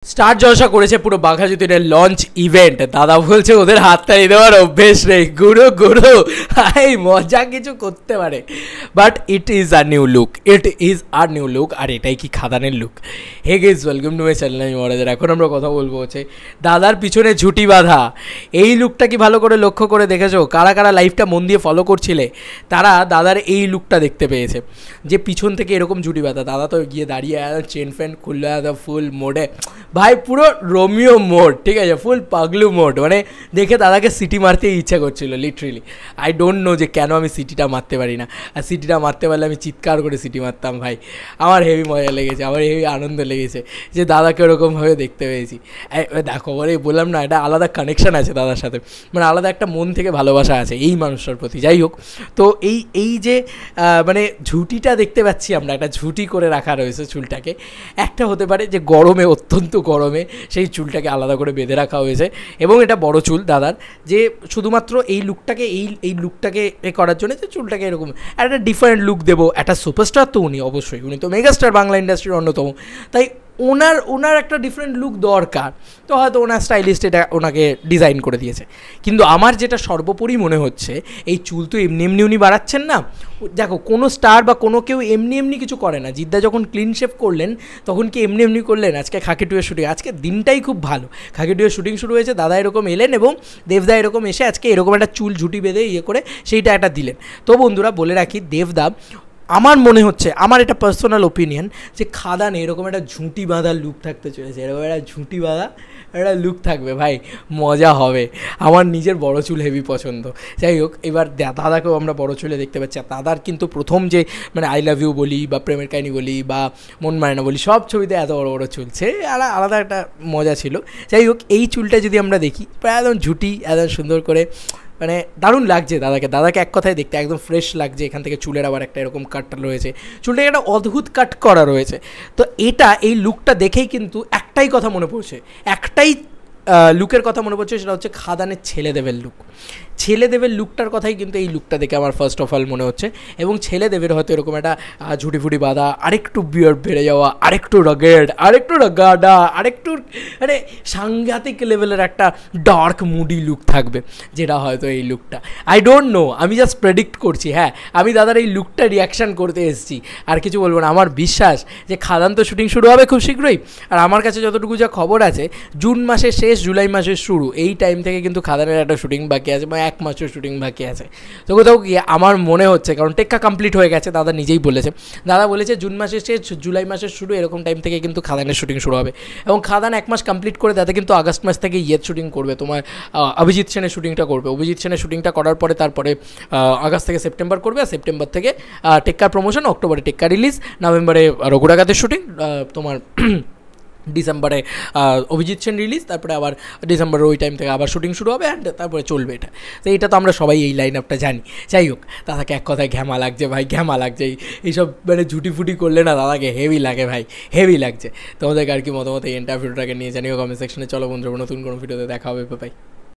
Star জলসা করেছে পুরো বাঘাযতীনের launch event. দাদা বলছে ওদের হাততালি দেওয়ার অভ্যেস নেই, গুরু গুরু এই মজা কিছু করতে পারে, but it is a new look, it is our new look. আর এটাই কি খাদানের look? Hey guys, welcome to my channel. আমি মহারাজার। এখন আমরা কথা বলবো হচ্ছে দাদার পিছনে ঝুটি বাঁধা এই লুকটা কি ভালো করে লক্ষ্য করে দেখেছো? কারা কারা লাইভটা মন দিয়ে ফলো করছিলে তারা দাদার এই লুকটা দেখতে পেয়েছে, যে পিছন থেকে এরকম ঝুটি বাঁধা। দাদা তো গিয়ে দাঁড়িয়ে চেন ফ্যান খুললো ফুল মোডে, ভাই পুরো রোমিও মোড, ঠিক আছে, ফুল পাগলু মোড। মানে দেখে দাদাকে সিটি মারতে ইচ্ছা করছিল লিটারেলি। আই ডোন্ট নো যে কেন আমি সিটিটা মারতে পারি না, আর সিটিটা মারতে পারলে আমি চিৎকার করে সিটি মারতাম। ভাই আমার হেভি মজা লেগেছে, আমার হেভি আনন্দ লেগেছে যে দাদাকে ওরকমভাবে দেখতে পেয়েছি। দেখো বলে বললাম না, এটা আলাদা কানেকশান আছে দাদার সাথে, মানে আলাদা একটা মন থেকে ভালোবাসা আছে এই মানুষটার প্রতি। যাই হোক, তো এই যে মানে ঝুঁটিটা দেখতে পাচ্ছি আমরা, একটা ঝুঁটি করে রাখা রয়েছে চুলটাকে। একটা হতে পারে যে গরমে, অত্যন্ত গরমে সেই চুলটাকে আলাদা করে বেঁধে রাখা হয়েছে, এবং এটা বড় চুল দাদার, যে শুধুমাত্র এই লুকটাকে এই লুকটাকে করার জন্য যে চুলটাকে এরকম একটা ডিফারেন্ট লুক দেবো। একটা সুপারস্টার তো উনি, অবশ্যই উনি তো মেগাস্টার, বাংলা ইন্ডাস্ট্রির অন্যতম, তাই ওনার একটা ডিফারেন্ট লুক দরকার। তো হয়তো ওনার স্টাইলিস্ট এটা ওনাকে ডিজাইন করে দিয়েছে। কিন্তু আমার যেটা সর্বোপরি মনে হচ্ছে, এই চুল তো এমনি এমনি উনি বাড়াচ্ছেন না। দেখো, কোনো স্টার বা কোনো কেউ এমনি এমনি কিছু করে না। জিদ্দা যখন ক্লিন শেভ করলেন তখন কি এমনি এমনি করলেন? আজকে খাকি টুয়ের শুটিং, আজকে দিনটাই খুব ভালো, খাকি টুয়ের শুটিং শুরু হয়েছে, দাদা এরকম এলেন এবং দেবদা এরকম এসে আজকে এরকম একটা চুল ঝুটি বেঁধে করে সেইটা একটা দিলেন। তো বন্ধুরা বলে রাখি, দেবদা আমার মনে হচ্ছে, আমার এটা পার্সোনাল ওপিনিয়ন, যে খাদানে এরকম একটা ঝুঁটি বাঁধার লুক থাকতে চলেছে। এরকম একটা ঝুঁটি বাঁধা একটা লুক থাকবে, ভাই মজা হবে। আমার নিজের বড় চুল হেভি পছন্দ। যাই হোক, এবার দাদাকেও আমরা বড় চুলে দেখতে পাচ্ছি। আর দাদার কিন্তু প্রথম যে মানে আই লাভ ইউ বলি বা প্রেমের কাহিনী বলি বা মন মানে না বলি, সব ছবিতে এত বড় বড় চুলছে, আর আলাদা একটা মজা ছিল। যাই হোক, এই চুলটা যদি আমরা দেখি, প্রায় একদম ঝুঁটি, একদম সুন্দর করে, মানে দারুণ লাগছে দাদাকে এক কথায় দেখতে একদম ফ্রেশ লাগছে। এখান থেকে চুলের আবার একটা এরকম কাট রয়েছে, চুলটাকে একটা অদ্ভুত কাট করা রয়েছে। তো এই লুকটা দেখেই কিন্তু একটাই কথা মনে পড়ছে, একটাই লুকের কথা মনে পড়ছে, সেটা হচ্ছে খাদানের ছেলেদেবের লুক। ছেলেদেবের লুকটার কথাই কিন্তু এই লুকটা দেখে আমার ফার্স্ট অফ অল মনে হচ্ছে। এবং ছেলেদেবের হয়তো এরকম একটা ঝুটি ফুটি বাঁধা, আরেকটু বিয়ার্ড বেড়ে যাওয়া, আরেকটু রগেড, আরেকটু রাগাডা, আরেকটু মানে সাংঘাতিক লেভেলের একটা ডার্ক মুডি লুক থাকবে, যেটা হয়তো এই লুকটা। আই ডোন্ট নো, আমি জাস্ট প্রেডিক্ট করছি। হ্যাঁ, আমি দাদার এই লুকটা রিয়াকশান করতে এসেছি, আর কিছু বলবো না। আমার বিশ্বাস যে খাদান তো শুটিং শুরু হবে খুব শীঘ্রই। আর আমার কাছে যতটুকু যা খবর আছে, জুন মাসের শেষ জুলাই মাসের শুরু, এই টাইম থেকে কিন্তু খাদানের একটা শুটিং বাকি আছে, বা 1 মাসের শুটিং বাকি আছে। তো কোথাও গিয়ে আমার মনে হচ্ছে, কারণ টেক্কা কমপ্লিট হয়ে গেছে, দাদা নিজেই বলেছে, দাদা বলেছে জুন মাসের শেষ জুলাই মাসের শুরু, এরকম টাইম থেকে কিন্তু খাদানের শুটিং শুরু হবে। এবং খাদান 1 মাস কমপ্লিট করে দাদা কিন্তু আগস্ট মাস থেকে শুটিং করবে, তোমার অভিজিৎ সেনের শুটিংটা করবে। অভিজিৎ সেনের শুটিংটা করার পরে তারপরে আগস্ট থেকে সেপ্টেম্বর করবে, আর সেপ্টেম্বর থেকে টেক্কার প্রমোশন, অক্টোবরে টেক্কা রিলিজ, নভেম্বরে রঘুরাগাতের শুটিং, তোমার ডিসেম্বরে অভিজিৎ সেন রিলিজ, তারপরে আবার ডিসেম্বরের ওই টাইম থেকে আবার শুটিং শুরু হবে, অ্যান্ড তারপরে চলবে এটা। তো এটা তো আমরা সবাই এই লাইন আপটা জানি। যাই হোক, দাদাকে এক কথায় ঘ্যামা লাগছে, ভাই ঘ্যামা লাগছে। এইসব মানে ঝুটি ফুটি করলে না দাদাকে হেভি লাগে, ভাই হেভি লাগছে। তোমাদেরকে আর কি মতামত এই ইন্টারভিউটাকে নিয়ে জানিও কমেন্ট সেকশনে। চলো বন্ধুরা, নতুন কোনো ভিডিওতে দেখা হবে, বাই।